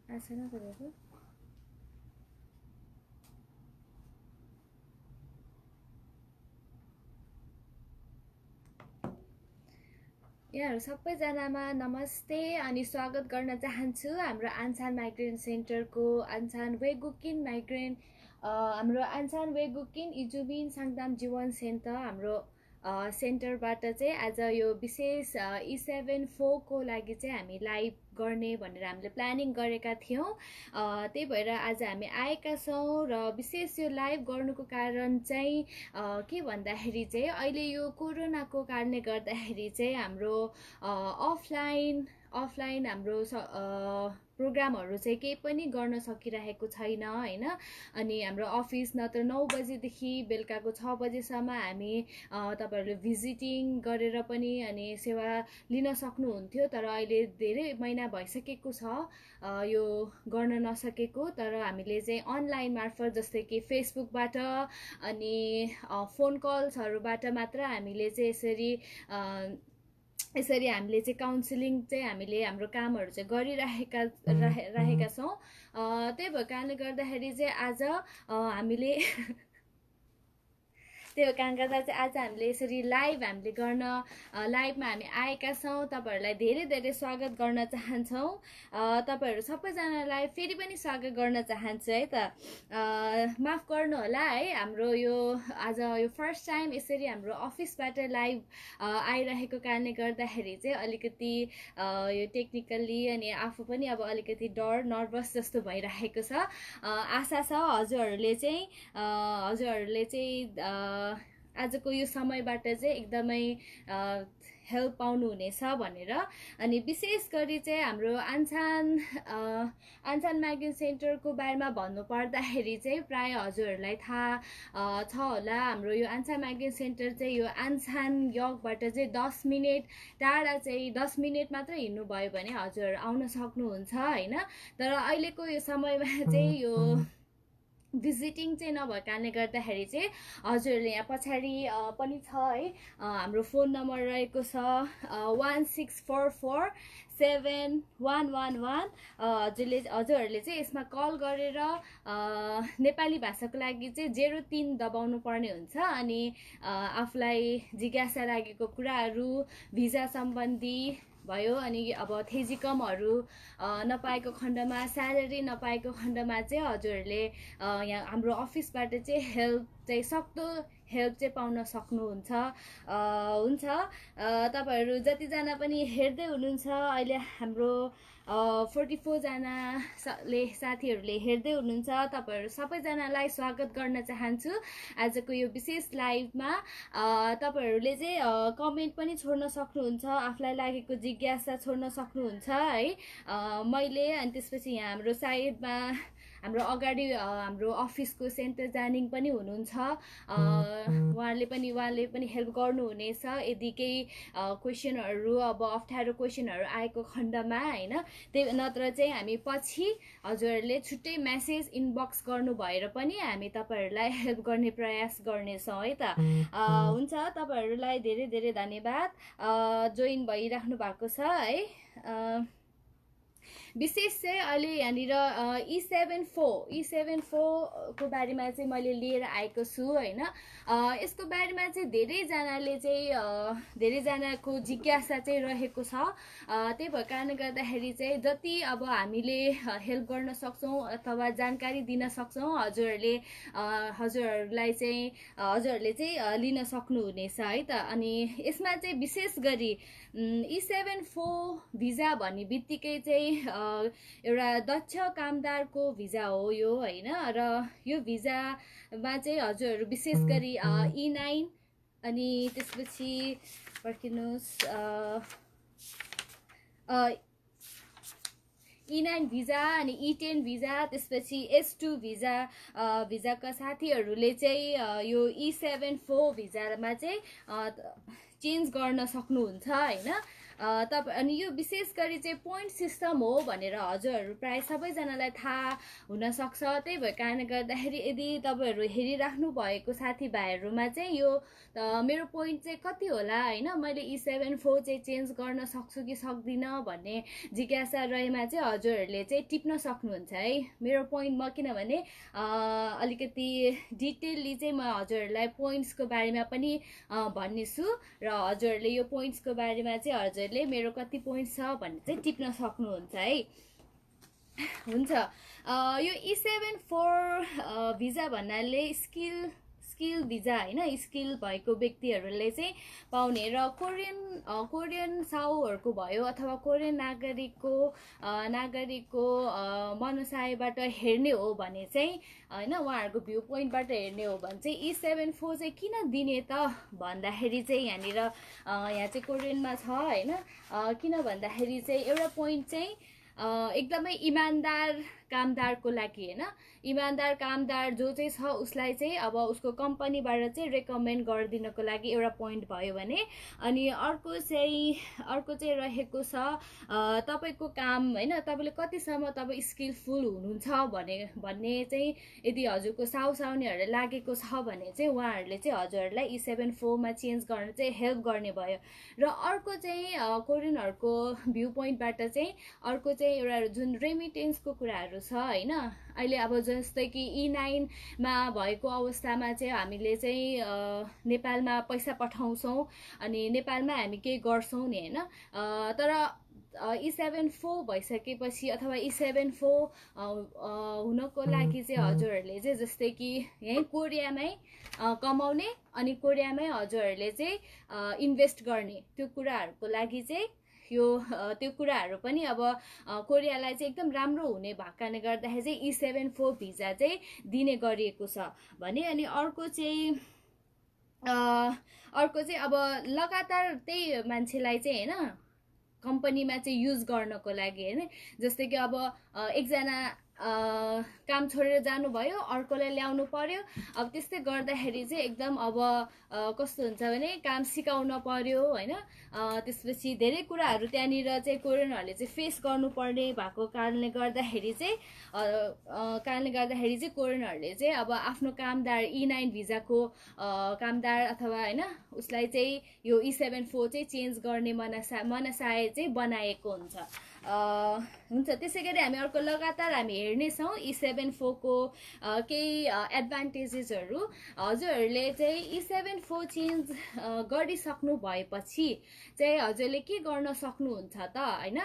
आसन गरेको यहाँहरु सबैजनामा नमस्ते अनि स्वागत गर्न चाहन्छु हाम्रो आन्सान माइग्रेन्ट सेन्टरको आन्सान वेगुकिन माइग्रेन्ट हाम्रो आन्सान वेगुकिन इजुबिन साङदाम जीवन सेन्टर हाम्रो सेन्टरबाट चाहिँ आज यो विशेष E74 को लागि चाहिँ हामी लाइभ गर्ने भनेर हामीले प्लानिङ गरेका थियौं त्यही भएर आज हामी आएका छौं र विशेष यो लाइभ गर्नुको कारण चाहिँ के भन्दाखेरि चाहिँ अहिले यो कोरोनाको कारणले गर्दाखेरि चाहिँ हाम्रो अफलाइन हाम्रो प्रोग्रामहरु चाहिँ केही पनि गर्न सकिरहेको छैन हैन अनि हाम्रो अफिस नत्र 9 बजेदेखि बेलुकाको 6 बजेसम्म हामी तपाईहरुले भिजिटिङ गरेर पनि अनि सेवा लिन सक्नुहुन्थ्यो तर अहिले धेरै महिना भइसकेको छ यो गर्न नसकेको तर हामीले चाहिँ अनलाइन मार्फत जस्तै कि फेसबुकबाट अनि फोन कल्सहरुबाट मात्र हामीले चाहिँ यसरी हामीले चाहिँ काउन्सिलिङ चाहिँ हामीले हाम्रो कामहरु चाहिँ गरिरहेका छौं त्यही भएर कारणले गर्दाखेरि चाहिँ आज हामीले त्यो कारण गर्दा चाहिँ आज हामीले यसरी लाइभ हामीले गर्न लाइभमा हामी आएका छौं तपाईहरुलाई धेरै धेरै स्वागत गर्न चाहन्छौं तपाईहरु सबैजनालाई फेरि पनि स्वागत गर्न चाहन्छु है त माफ गर्नु होला है हाम्रो यो आज यो फर्स्ट टाइम यसरी हाम्रो अफिसबाट लाइभ आइरहेको कारणले गर्दाखेरि चाहिँ अलिकति यो टेक्निकली अनि आफू पनि अब अलिकति डर नर्भस जस्तो भइरहेको छ आशा छ हजुरहरुले चाहिँ आजको यो समयबाट चाहिँ एकदमै हेल्प पाउनु हुनेछ भनेर अनि विशेष गरी चाहिँ हाम्रो आन्सान माइग्रेन्ट सेन्टरको बारेमा भन्नु पर्दाखेरि चाहिँ प्राय हजुरहरुलाई थाहा छ होला हाम्रो यो आन्सान माइग्रेन्ट सेन्टर चाहिँ यो आन्सान यगबाट चाहिँ 10 मिनेट टाढा चाहिँ 10 मिनेट मात्र हिँड्नु भयो भने हजुरहरु आउन सक्नुहुन्छ हैन तर अहिलेको यो समयमा चाहिँ यो भिजिटिङ चाहिँ नभएको कारणले गर्दाखेरि चाहिँ हजुरहरुले यहाँ पछाडी पनि छ है हाम्रो फोन नम्बर रहेको छ 16447111 हजुरहरुले चाहिँ यसमा कल गरेर नेपाली भाषाको लागि चाहिँ 03 दबाउनु पर्ने हुन्छ अनि आफुलाई जिज्ञासा लागेको कुराहरु भिजा सम्बन्धी भयो अनि अब थेजिकमहरु नपाएको खण्डमा स्यालेरी नपाएको खण्डमा चाहिँ हजुरहरुले यहाँ हाम्रो अफिसबाट चाहिँ हेल्प चाहिँ सक्दो हेल्प चाहिँ पाउन सक्नुहुन्छ हुन्छ तपाईहरु जति जना पनि हेर्दै हुनुहुन्छ अहिले हाम्रो 44 जनाले साथीहरुले हेर्दै हुनुहुन्छ तपाईहरु सबैजनालाई स्वागत गर्न चाहन्छु आजको यो विशेष लाइभमा तपाईहरुले चाहिँ कमेन्ट पनि छोड्न सक्नुहुन्छ आफुलाई लागेको जिज्ञासा छोड्न सक्नुहुन्छ है मैले अनि त्यसपछि यहाँ हाम्रो साइडमा हाम्रो अगाडि हाम्रो अफिसको सेन्टर जानिङ पनि हुनुहुन्छ उहाँले पनि हेल्प गर्नुहुनेछ यदि केही क्वेशनहरु अब अप्ठ्यारो क्वेशनहरु आएको खण्डमा हैन त्यही नत्र चाहिँ हामी पछि हजुरहरुले छुट्टै मेसेज इनबक्स गर्नु भएर पनि हामी तपाईहरुलाई हेल्प गर्ने प्रयास गर्नेछौं है त हुन्छ तपाईहरुलाई धेरै धेरै धन्यवाद जोइन भइराख्नु भएको छ है विशेष चाहिँ अहिले यहाँनिर E74 को बारेमा चाहिँ मैले लिएर आएको छु हैन यसको बारेमा चाहिँ धेरै जनाको जिज्ञासा चाहिँ रहेको छ त्यही भएर कारणले गर्दाखेरि चाहिँ जति अब हामीले हेल्प गर्न सक्छौं अथवा जानकारी दिन सक्छौं हजुरहरुले चाहिँ लिन सक्नुहुनेछ है त अनि यसमा चाहिँ विशेष गरी E74 भिजा भन्ने बित्तिकै चाहिँ एउटा दक्ष कामदारको भिजा हो यो हैन र यो भिजामा चाहिँ हजुरहरु विशेष गरी E9 अनि त्यसपछि पर्खिनुस् E9 भिजा अनि E10 भिजा त्यसपछि S2 भिजाका साथीहरुले चाहिँ यो E74 भिजामा चाहिँ चेन्ज गर्न सक्नुहुन्छ हैन अनि यो विशेष गरी चाहिँ पोइन्ट सिस्टम हो भनेर हजुरहरू प्राय सबैजनालाई थाहा हुनसक्छ। त्यही भएको कारणले गर्दाखेरि यदि तपाईँहरू हेरिराख्नु भएको साथीभाइहरूमा चाहिँ यो मेरो पोइन्ट चाहिँ कति होला होइन, मैले E74 चाहिँ चेन्ज गर्न सक्छु कि सक्दिनँ भन्ने जिज्ञासा रहेमा चाहिँ हजुरहरूले चाहिँ टिप्न सक्नुहुन्छ है मेरो पोइन्ट। म किनभने अलिकति डिटेलली चाहिँ म हजुरहरूलाई पोइन्ट्सको बारेमा पनि भन्नेछु र हजुरहरूले यो पोइन्ट्सको बारेमा चाहिँ हजुरहरूले मेरो कति पोइन्ट छ भन्ने चाहिँ टिप्न सक्नुहुन्छ है। हुन्छ, यो E74 भिजा भन्नाले स्किल भिजा होइन, स्किल भएको व्यक्तिहरूले चाहिँ पाउने र कोरियन साउहरूको भयो अथवा कोरियन नागरिकको मनसायबाट हेर्ने हो भने चाहिँ होइन, उहाँहरूको भ्यू पोइन्टबाट हेर्ने हो भने चाहिँ E74 चाहिँ किन दिने त भन्दाखेरि चाहिँ यहाँ चाहिँ कोरियनमा छ होइन। किन भन्दाखेरि चाहिँ एउटा पोइन्ट चाहिँ एकदमै इमान्दार कामदारको लागि होइन, इमान्दार कामदार जो चाहिँ छ उसलाई चाहिँ अब उसको कम्पनीबाट चाहिँ रेकमेन्ड गरिदिनको लागि एउटा पोइन्ट भयो भने, अनि अर्को चाहिँ रहेको छ तपाईँको काम होइन, तपाईँले कतिसम्म तपाईँ स्किलफुल हुनुहुन्छ भन्ने चाहिँ यदि हजुरको साउनेहरूले लागेको छ भने चाहिँ उहाँहरूले चाहिँ हजुरहरूलाई E74 मा चेन्ज गर्न चाहिँ हेल्प गर्ने भयो। र अर्को चाहिँ कोरियनहरूको भ्यू पोइन्टबाट चाहिँ अर्को चाहिँ एउटा जुन रेमिटेन्सको कुराहरू छ होइन, अहिले अब जस्तै कि E9 मा भएको अवस्थामा चाहिँ हामीले चाहिँ नेपालमा पैसा पठाउँछौँ अनि नेपालमा हामी केही गर्छौँ नि होइन। तर E74 भइसकेपछि अथवा E74 हुनको लागि चाहिँ हजुरहरूले चाहिँ जस्तै कि यहीँ कोरियामै कमाउने अनि कोरियामै हजुरहरूले चाहिँ इन्भेस्ट गर्ने, त्यो कुराहरूको लागि चाहिँ त्यो कुराहरू पनि अब कोरियालाई चाहिँ एकदम राम्रो हुने भएको कारणले गर्दाखेरि चाहिँ E74 भिजा चाहिँ दिने गरिएको छ भने। अनि अर्को चाहिँ अब लगातार त्यही मान्छेलाई चाहिँ होइन कम्पनीमा चाहिँ युज गर्नको लागि होइन, जस्तै कि अब एकजना काम छोडेर जानुभयो अर्कोलाई ल्याउनु पर्यो, अब त्यस्तै गर्दाखेरि चाहिँ एकदम अब कस्तो हुन्छ भने काम सिकाउन पर्यो होइन। त्यसपछि धेरै कुराहरू त्यहाँनिर चाहिँ कोरियनहरूले चाहिँ फेस गर्नुपर्ने भएको कारणले गर्दाखेरि चाहिँ कोरियनहरूले चाहिँ अब आफ्नो कामदार E9 भिजाको कामदार अथवा होइन उसलाई चाहिँ यो E74 चाहिँ चेन्ज गर्ने मनसाय चाहिँ बनाएको हुन्छ। त्यसै गरी हामी अर्को लगातार हामी हेर्नेछौँ E74 को केही एडभान्टेजेसहरू। हजुरहरूले चाहिँ E74 चेन्ज गरिसक्नु भएपछि चाहिँ हजुरले के गर्न सक्नुहुन्छ त होइन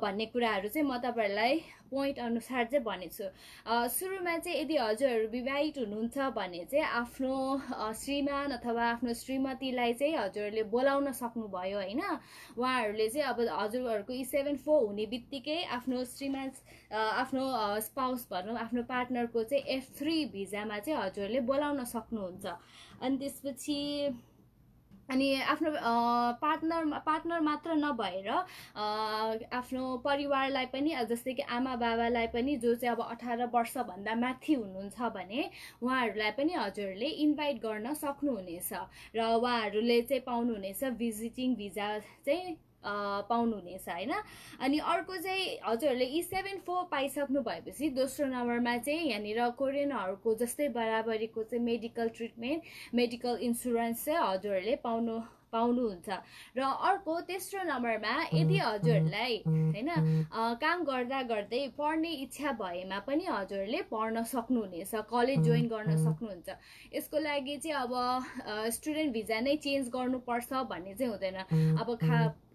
भन्ने कुराहरू चाहिँ म तपाईँहरूलाई पोइन्ट अनुसार चाहिँ भनेछु। सुरुमा चाहिँ यदि हजुरहरू विवाहित हुनुहुन्छ भने चाहिँ आफ्नो श्रीमान अथवा आफ्नो श्रीमतीलाई चाहिँ हजुरहरूले बोलाउन सक्नुभयो होइन। उहाँहरूले चाहिँ अब हजुरहरूको E74 हुने बित्तिकै आफ्नो श्रीमान आफ्नो स्पाउस भनौँ आफ्नो पार्टनरको चाहिँ F3 भिजामा चाहिँ हजुरहरूले बोलाउन सक्नुहुन्छ। अनि त्यसपछि अनि आफ्नो पार्टनर मात्र नभएर आफ्नो परिवारलाई पनि जस्तै कि आमा बाबालाई पनि जो चाहिँ अब 18 वर्षभन्दा माथि हुनुहुन्छ भने उहाँहरूलाई पनि हजुरहरूले इन्भाइट गर्न सक्नुहुनेछ र उहाँहरूले चाहिँ पाउनुहुनेछ भिजिटिङ भिजा चाहिँ पाउनुहुनेछ होइन। अनि अर्को चाहिँ हजुरहरूले E74 पाइसक्नु भएपछि दोस्रो नम्बरमा चाहिँ यहाँनिर कोरियनहरूको जस्तै बराबरीको चाहिँ मेडिकल ट्रिटमेन्ट मेडिकल इन्सुरेन्स चाहिँ हजुरहरूले पाउनुहुन्छ। र अर्को तेस्रो नम्बरमा यदि हजुरहरूलाई होइन काम गर्दा गर्दै पढ्ने इच्छा भएमा पनि हजुरहरूले पढ्न सक्नुहुनेछ, कलेज जोइन गर्न सक्नुहुन्छ। यसको लागि चाहिँ अब स्टुडेन्ट भिजा नै चेन्ज गर्नुपर्छ भन्ने चाहिँ हुँदैन। अब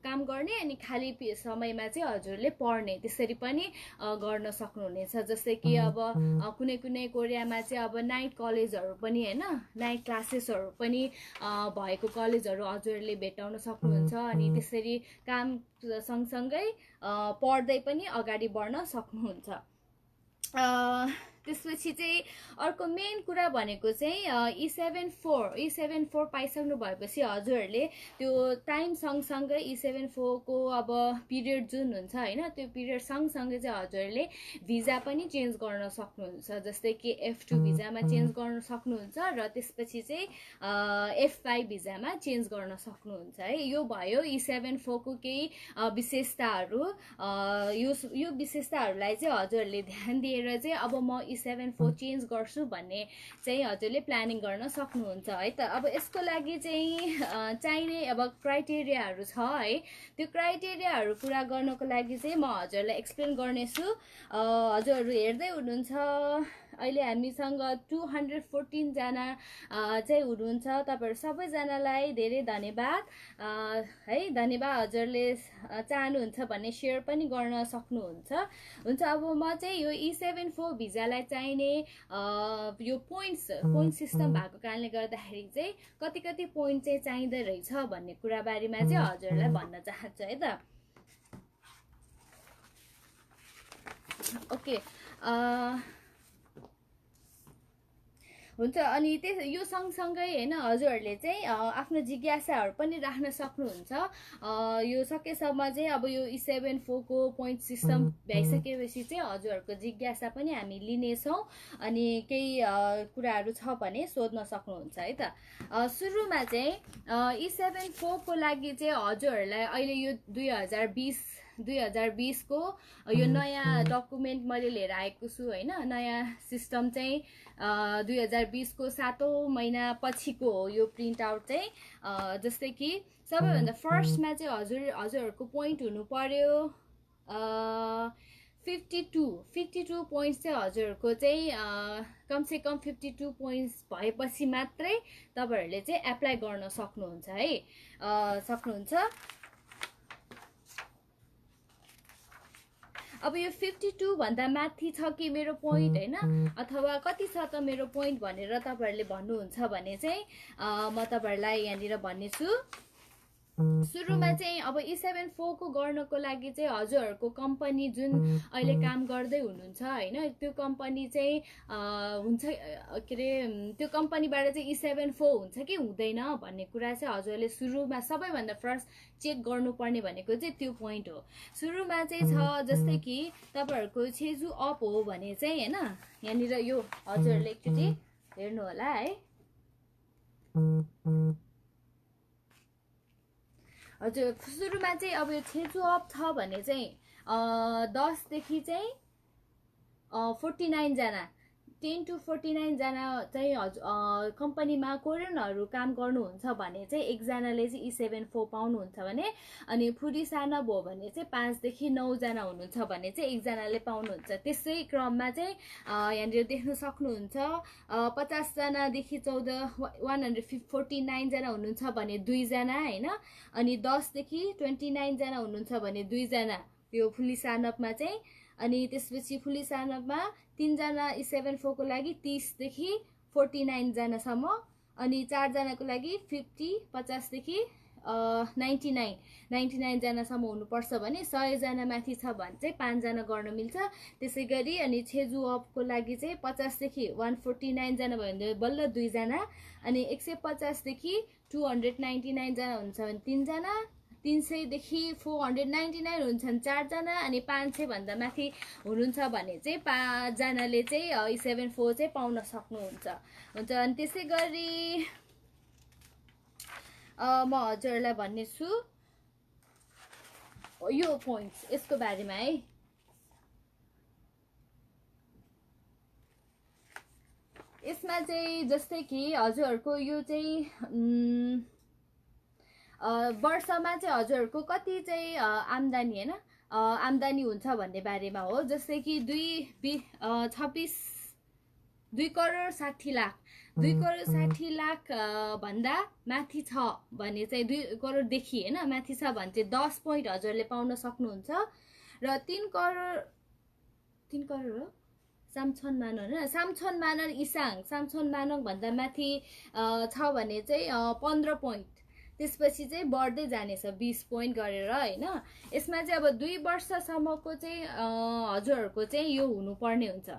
काम गर्ने अनि खाली समयमा चाहिँ हजुरले पढ्ने त्यसरी पनि गर्न सक्नुहुनेछ। जस्तै कि अब कुनै कोरियामा चाहिँ अब नाइट कलेजहरू पनि होइन नाइट क्लासेसहरू पनि भएको कलेजहरू हजुरले भेटाउन सक्नुहुन्छ। अनि त्यसरी काम सँगसँगै पढ्दै पनि अगाडि बढ्न सक्नुहुन्छ। त्यसपछि चाहिँ अर्को मेन कुरा भनेको चाहिँ E74 पाइसक्नु भएपछि हजुरहरूले त्यो टाइम सँगसँगै E74 को अब पिरियड जुन हुन्छ हैन त्यो पिरियड सँगसँगै चाहिँ हजुरहरूले भिजा पनि चेन्ज गर्न सक्नुहुन्छ जस्तै कि F2 भिजामा चेन्ज गर्न सक्नुहुन्छ र त्यसपछि चाहिँ F5 भिजामा चेन्ज गर्न सक्नुहुन्छ है यो भयो E74 को केही विशेषताहरू यो विशेषताहरूलाई चाहिँ हजुरहरूले ध्यान दिएर चाहिँ अब म E74 चेन्ज गर्छु भन्ने चाहिँ हजुरले प्लानिङ गर्न सक्नुहुन्छ है त अब यसको लागि चाहिँ चाहिने अब क्राइटेरियाहरू छ है त्यो क्राइटेरियाहरू पुरा गर्नको लागि चाहिँ म हजुरलाई एक्सप्लेन गर्नेछु हजुरहरू हेर्दै हुनुहुन्छ अहिले हामीसँग 214 जना चाहिँ हुनुहुन्छ तपाईहरु सबैजनालाई धेरै धन्यवाद है धन्यवाद हजुरले चाहनुहुन्छ भन्ने शेयर पनि गर्न सक्नुहुन्छ हुन्छ अब म चाहिँ यो E74 भिजालाई चाहिने यो पोइन्ट सिस्टम भएको कारणले गर्दाखेरि चाहिँ कति पोइन्ट चाहिँ चाहिँदै रहेछ भन्ने कुरा बारेमा चाहिँ हजुरलाई भन्न चाहन्छु है त ओके हुन्छ अनि यो सँगसँगै हैन हजुरहरूले चाहिँ आफ्नो जिज्ञासाहरू पनि राख्न सक्नुहुन्छ यो सकेसम्म चाहिँ अब यो E74 को पोइन्ट सिस्टम भइसकेपछि चाहिँ हजुरहरूको जिज्ञासा पनि हामी लिनेछौँ अनि केही कुराहरू छ भने सोध्न सक्नुहुन्छ है त सुरुमा चाहिँ E74 को लागि चाहिँ हजुरहरूलाई अहिले यो 2020 को यो नयाँ डकुमेन्ट मैले लिएर आएको छु हैन नयाँ सिस्टम चाहिँ 2020 को 7औं महिना पछिको हो यो प्रिन्ट आउट चाहिँ जस्तै कि सबैभन्दा फर्स्टमा चाहिँ हजुरहरूको पोइन्ट हुनु पर्यो 52 पोइन्ट्स चाहिँ हजुरहरूको चाहिँ कम से कम 52 पोइन्ट्स भएपछि मात्रै तपाईहरुले चाहिँ एप्लाई गर्न सक्नुहुन्छ है सक्नुहुन्छ अब यो 52 भन्दा माथि छ कि मेरो पोइन्ट हैन अथवा कति छ त मेरो पोइन्ट भनेर तपाईहरुले भन्नुहुन्छ भने चाहिँ म तपाईहरुलाई यहाँनिर भन्नेछु सुरुमा चाहिँ अब E74 को गर्नको लागि चाहिँ हजुरहरूको कम्पनी जुन अहिले काम गर्दै हुनुहुन्छ हैन त्यो कम्पनी चाहिँ हुन्छ के रे त्यो कम्पनीबाट चाहिँ E74 हुन्छ कि हुँदैन भन्ने कुरा चाहिँ हजुरले सुरुमा सबैभन्दा फर्स्ट चेक गर्नुपर्ने भनेको चाहिँ त्यो पोइन्ट हो सुरुमा चाहिँ छ जस्तै कि तपाईहरुको छेजु अप हो भने चाहिँ हैन यहाँनिर यो हजुरले एकचोटी हेर्नु होला है हजुर सुरुमा चाहिँ अब यो छेजु अप छ भने चाहिँ 10 देखि चाहिँ 49 जना 10 to 49 जना चाहिँ कम्पनीमा कोरियनहरु काम गर्नुहुन्छ भने चाहिँ एकजनाले चाहिँ E74 पाउनुहुन्छ भने अनि फुडी साना भयो भने चाहिँ 5 देखि 9 जना हुनुहुन्छ भने चाहिँ एकजनाले पाउनुहुन्छ त्यसै क्रममा चाहिँ यहाँनिर देख्न सक्नुहुन्छ 50 जना देखि 149 जना हुनुहुन्छ भने 2 जना हैन अनि 10 देखि 29 जना हुनुहुन्छ भने 2 जना यो फुली सानपमा चाहिँ अनि त्यसपछि फुली सानपमा 3 जना E74 को लागि 30 देखि 49 जना सम्म अनि 4 जनाको लागि 50 देखि 99 जना सम्म हुनुपर्छ भने 100 जना माथि छ भने चाहिँ 5 जना गर्न मिल्छ त्यसैगरी अनि छेजु अप को लागि चाहिँ 50 देखि 149 जना भयो भने बल्ल 2 जना अनि 150 देखि 299 जना हुन्छ भने 3 जना 300 देखि 499 हुन्छन् 4 जना अनि 500 भन्दा माथि हुनुहुन्छ भने चाहिँ 5 जनाले चाहिँ E74 चाहिँ पाउन सक्नुहुन्छ हुन्छ अनि त्यसैगरी म हजुरलाई भन्ने छु यो पोइन्ट्स यसको बारेमा है यसमा चाहिँ जस्तै कि हजुरहरूको यो चाहिँ वर्षमा चाहिँ हजुरहरूको कति चाहिँ आम्दानी हैन आम्दानी हुन्छ भन्ने बारेमा हो जस्तै कि 2 करोड 60 लाख 2 करोड 60 लाख भन्दा माथि छ भने चाहिँ 2 करोड देखि हैन माथि छ भने चाहिँ 10 पोइन्ट हजुरले पाउन सक्नुहुन्छ र 3 करोड हो सामछन मानन हैन सामछन मानन इसाङ सामछन मानङ भन्दा माथि छ भने चाहिँ 15 पोइन्ट त्यसपछि चाहिँ बढ्दै जानेछ 20 पोइन्ट गरेर हैन यसमा चाहिँ अब 2 वर्षसम्मको चाहिँ हजुरहरूको चाहिँ यो हुनुपर्ने हुन्छ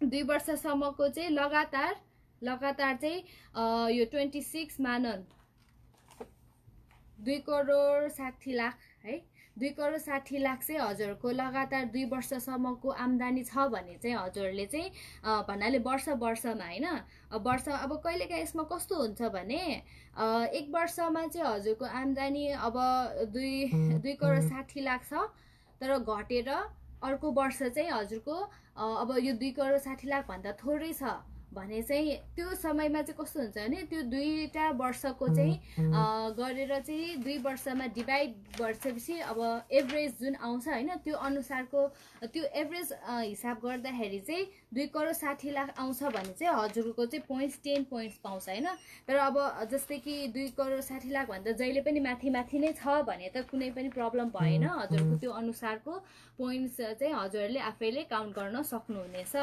2 वर्षसम्मको चाहिँ लगातार चाहिँ यो 26 मानन 2 करोड 60 लाख है, 2 करोड 60 लाख चाहिँ हजुरको लगातार 2 वर्षसम्मको आम्दानी छ भने चाहिँ हजुरले चाहिँ भन्नाले वर्षमा हैन, वर्ष अब कहिलेकाहीँ यसमा कस्तो हुन्छ भने 1 वर्षमा चाहिँ हजुरको आम्दानी अब 2 करोड 60 लाख छ, तर घटेर अर्को वर्ष चाहिँ हजुरको अब यो 2 करोड 60 लाख भन्दा थोरै छ भने चाहिँ त्यो समयमा चाहिँ कस्तो हुन्छ भने त्यो 2टा वर्षको चाहिँ गरेर चाहिँ 2 वर्षमा डिभाइड गरेपछि अब एभरेज जुन आउँछ हैन, त्यो अनुसारको त्यो एभरेज हिसाब गर्दाखेरि चाहिँ 2 करोड 60 लाख आउँछ भने चाहिँ हजुरको चाहिँ पोइन्ट्स 10 पोइन्ट्स पाउँछ हैन। तर अब जस्तै कि 2 करोड 60 लाख भन्दा जहिले पनि माथि नै छ भने त कुनै पनि प्रब्लम भएन, हजुरको त्यो अनुसारको पोइन्ट्स चाहिँ हजुरले आफैले काउन्ट गर्न सक्नुहुनेछ।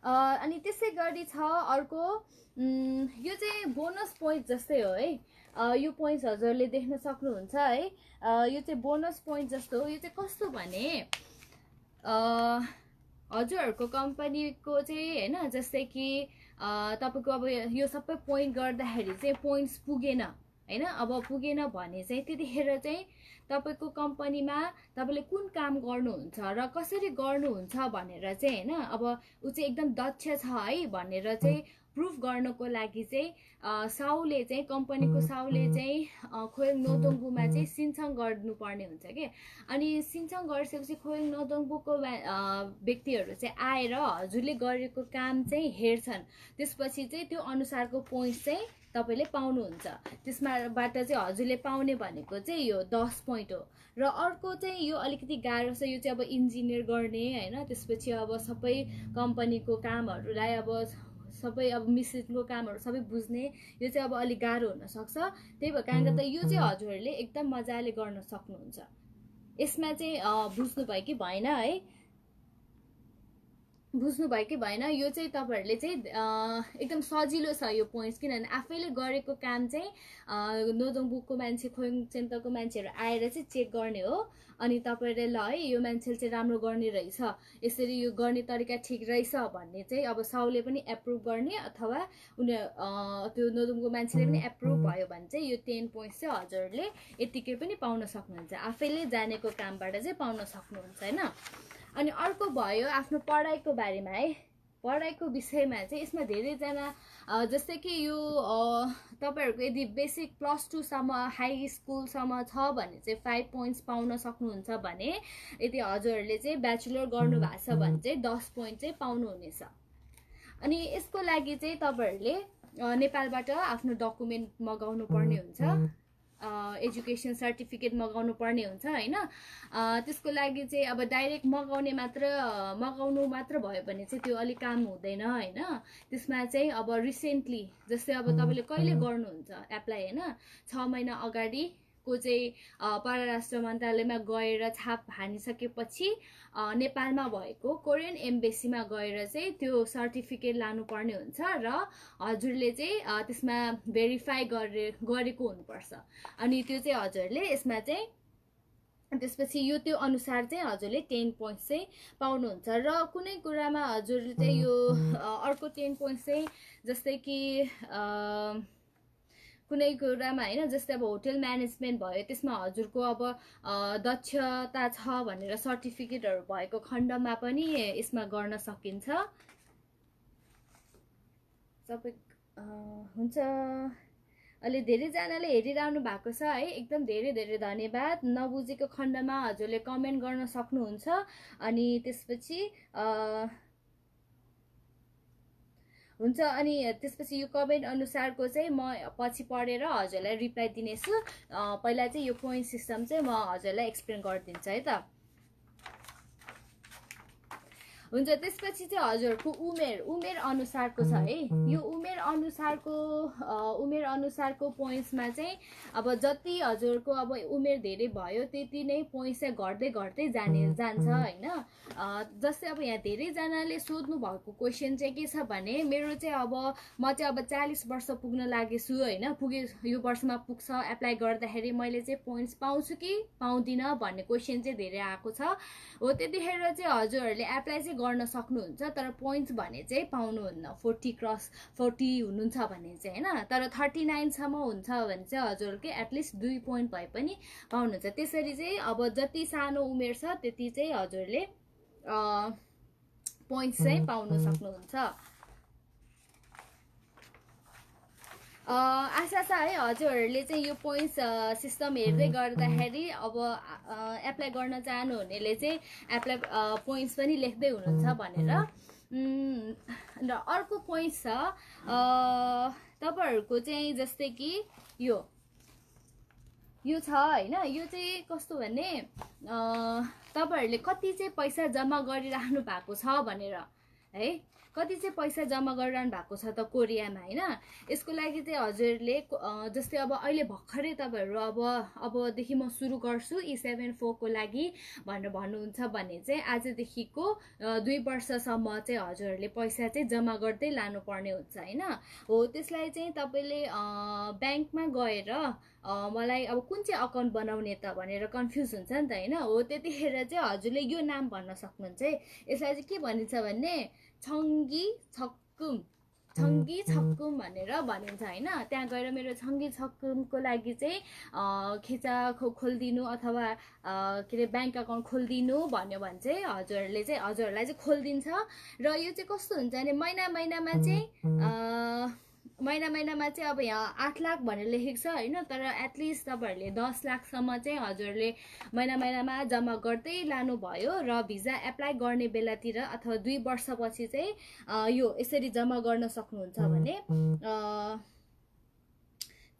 अनि त्यसै गरी छ अर्को यो चाहिँ बोनस पोइन्ट जस्तै हो है, यो पोइन्ट्स हजुरले देख्न सक्नुहुन्छ है, यो चाहिँ बोनस पोइन्ट जस्तो हो। यो चाहिँ कस्तो भने हजुरहरूको कम्पनीको चाहिँ हैन, जस्तै कि तपाईको अब यो सबै पोइन्ट गर्दाखेरि चाहिँ पोइन्ट्स पुगेन हैन, अब पुगेन भने चाहिँ त्यतिखेर चाहिँ तपाईको कम्पनीमा तपाईले कुन काम गर्नुहुन्छ र कसरी गर्नुहुन्छ भनेर चाहिँ हैन, अब उ चाहिँ एकदम दक्ष छ है भनेर चाहिँ प्रुफ गर्नको लागि चाहिँ साउले चाहिँ कम्पनीको साउले चाहिँ खोइङ नोदोङ्बुमा चाहिँ सिन्छङ गर्नुपर्ने हुन्छ के। अनि सिन्छङ गरिसकेपछि खोइङ नोदोङ्बुको व्यक्तिहरू चाहिँ आएर हजुरले गरेको काम चाहिँ हेर्छन्, त्यसपछि चाहिँ त्यो अनुसारको पोइन्ट्स चाहिँ तपाईले पाउनुहुन्छ। त्यसमाबाट चाहिँ हजुरले पाउने भनेको चाहिँ यो 10 पोइन्ट हो। र अर्को चाहिँ यो अलिकति गाह्रो छ, यो चाहिँ अब इन्जिनियर गर्ने हैन, त्यसपछि अब सबै कम्पनीको कामहरूलाई अब सबै अब मिसिनको कामहरू सबै बुझ्ने, यो चाहिँ अब अलिक गाह्रो हुन सक्छ। त्यही भएर कारणले त यो चाहिँ हजुरहरूले एकदम मजाले गर्न सक्नुहुन्छ। यसमा चाहिँ बुझ्नुभयो कि भएन है, बुझ्नुभयो कि भएन, यो चाहिँ तपाईहरुले चाहिँ एकदम सजिलो छ यो पोइन्ट्स, किनभने आफैले गरेको काम चाहिँ नोदोङ्बुकको मान्छे खोइङ सेन्टरको मान्छेहरू आएर चाहिँ चेक गर्ने हो। अनि तपाईहरुले ल है यो मान्छेले चाहिँ राम्रो गर्ने रहेछ, यसरी यो गर्ने तरिका ठिक रहेछ भन्ने चाहिँ अब साउले पनि एप्रुभ गर्ने, अथवा त्यो नोदोङ्बुकको मान्छेले पनि एप्रुभ भयो भने चाहिँ यो 10 पोइन्ट्स चाहिँ हजुरले यतिकै पनि पाउन सक्नुहुन्छ, आफैले जानेको कामबाट चाहिँ पाउन सक्नुहुन्छ हैन। अनि अर्को भयो आफ्नो पढाइको बारेमा है, पढाइको विषयमा चाहिँ यसमा धेरैजना जस्तै कि यो तपाईहरुको यदि बेसिक +2 सम्म हाई स्कुलसम्म छ भने चाहिँ 5 पोइन्ट्स पाउन सक्नुहुन्छ भने, यदि हजुरहरूले चाहिँ ब्याचलर गर्नु भएको छ भने चाहिँ 10 पोइन्ट चाहिँ पाउनुहुनेछ। अनि यसको लागि चाहिँ तपाईहरुले नेपालबाट आफ्नो डकुमेन्ट मगाउनु पर्ने हुन्छ, एजुकेसन सर्टिफिकेट मगाउनु पर्ने हुन्छ हैन। त्यसको लागि चाहिँ अब डाइरेक्ट मगाउनु मात्र भयो भने चाहिँ त्यो अलिक काम हुँदैन हैन। त्यसमा चाहिँ अब रिसेन्टली जस्तै अब तपाईले कहिले गर्नुहुन्छ एप्लाई हैन, 6 महिना अगाडि को चाहिँ परराष्ट्र मन्त्रालयमा गएर छाप हानिसकेपछि नेपालमा भएको कोरियन एम्बेसीमा गएर चाहिँ त्यो सर्टिफिकेट लानुपर्ने हुन्छ र हजुरले चाहिँ त्यसमा भेरिफाई गरेको हुनुपर्छ। अनि त्यो चाहिँ हजुरले यसमा चाहिँ त्यसपछि यो त्यो अनुसार चाहिँ हजुरले 10 पोइन्ट्स चाहिँ पाउनुहुन्छ। र कुनै कुरामा हजुरले चाहिँ यो अर्को 10 पोइन्ट्स चाहिँ जस्तै कि कुनै कुरामा हैन, जस्तै अब होटल म्यानेजमेन्ट भयो, त्यसमा हजुरको अब दक्षता छ भनेर सर्टिफिकेटहरू भएको खण्डमा पनि यसमा गर्न सकिन्छ। सबै हुन्छ। अहिले धेरैजनाले हेरिरहनु भएको छ है, एकदम धेरै धेरै धन्यवाद। नबुझेको खण्डमा हजुरले कमेन्ट गर्न सक्नुहुन्छ। अनि त्यसपछि हुन्छ, अनि त्यसपछि यो कमेन्ट अनुसारको चाहिँ म पछि पढेर हजुरलाई रिप्लाई दिनेछु। पहिला चाहिँ यो पोइन्ट सिस्टम चाहिँ म हजुरलाई एक्सप्लेन गरिदिन्छु है त। हुन्छ त्यसपछि चाहिँ हजुरको उमेर अनुसारको छ है। यो उमेर अनुसारको पोइन्ट्समा चाहिँ अब जति हजुरको अब उमेर धेरै भयो त्यति नै पोइन्ट्स चाहिँ घट्दै जान्छ होइन। जस्तै अब यहाँ धेरैजनाले सोध्नु भएको क्वेसन चाहिँ के छ भने मेरो चाहिँ अब म चाहिँ अब 40 वर्ष पुग्न लागेछु होइन, यो वर्षमा पुग्छ, एप्लाई गर्दाखेरि मैले चाहिँ पोइन्ट्स पाउँछु कि पाउँदिनँ भन्ने क्वेसन चाहिँ धेरै आएको छ हो। त्यतिखेर चाहिँ हजुरहरूले एप्लाई चाहिँ गर्न सक्नुहुन्छ, तर पोइन्ट्स भने चाहिँ पाउनुहुन्न। 40 हुनुहुन्छ भने चाहिँ होइन, तर 39 सम्म हुन्छ भने चाहिँ हजुरहरूले एटलिस्ट 2 पोइन्ट भए पनि पाउनुहुन्छ। त्यसरी चाहिँ अब जति सानो उमेर छ त्यति चाहिँ हजुरले पोइन्ट्स चाहिँ पाउन सक्नुहुन्छ। आशा छ है हजुरहरूले चाहिँ यो पोइन्ट्स सिस्टम हेर्दै गर्दाखेरि अब एप्लाई गर्न चाहनुहुनेले चाहिँ एप्लाई पोइन्ट्स पनि लेख्दै हुनुहुन्छ भनेर। र अर्को पोइन्ट्स छ तपाईँहरूको चाहिँ जस्तै कि यो छ होइन। यो चाहिँ कस्तो भने तपाईँहरूले कति चाहिँ पैसा जम्मा गरिराख्नु भएको छ भनेर है, कति चाहिँ पैसा जम्मा गरिरहनु भएको छ त कोरियामा होइन। यसको लागि चाहिँ हजुरले जस्तै अब अहिले भर्खरै तपाईँहरू अबदेखि म सुरु गर्छु E74 को लागि भनेर भन्नुहुन्छ भने चाहिँ आजदेखिको 2 वर्षसम्म चाहिँ हजुरहरूले पैसा चाहिँ जम्मा गर्दै लानुपर्ने हुन्छ होइन। हो त्यसलाई चाहिँ तपाईँले ब्याङ्कमा गएर मलाई अब कुन चाहिँ अकाउन्ट बनाउने त भनेर कन्फ्युज हुन्छ नि त होइन। हो त्यतिखेर चाहिँ हजुरले यो नाम भन्न सक्नुहुन्छ है। यसलाई चाहिँ के भनिन्छ भने छङ्गी छक्कुम भनेर भनिन्छ होइन। त्यहाँ गएर मेरो छङ्गी छक्कुमको लागि चाहिँ खिचा खोलिदिनु अथवा के अरे ब्याङ्क अकाउन्ट खोलिदिनु भन्यो भने चाहिँ हजुरहरूलाई चाहिँ खोलिदिन्छ। र यो चाहिँ कस्तो हुन्छ भने महिनामा चाहिँ अब यहाँ 8 लाख भनेर लेखेको छ होइन, तर एटलिस्ट तपाईँहरूले 10 लाखसम्म चाहिँ हजुरले महिनामा जम्मा गर्दै लानुभयो र भिजा एप्लाई गर्ने बेलातिर अथवा 2 वर्षपछि चाहिँ यो यसरी जम्मा गर्न सक्नुहुन्छ भने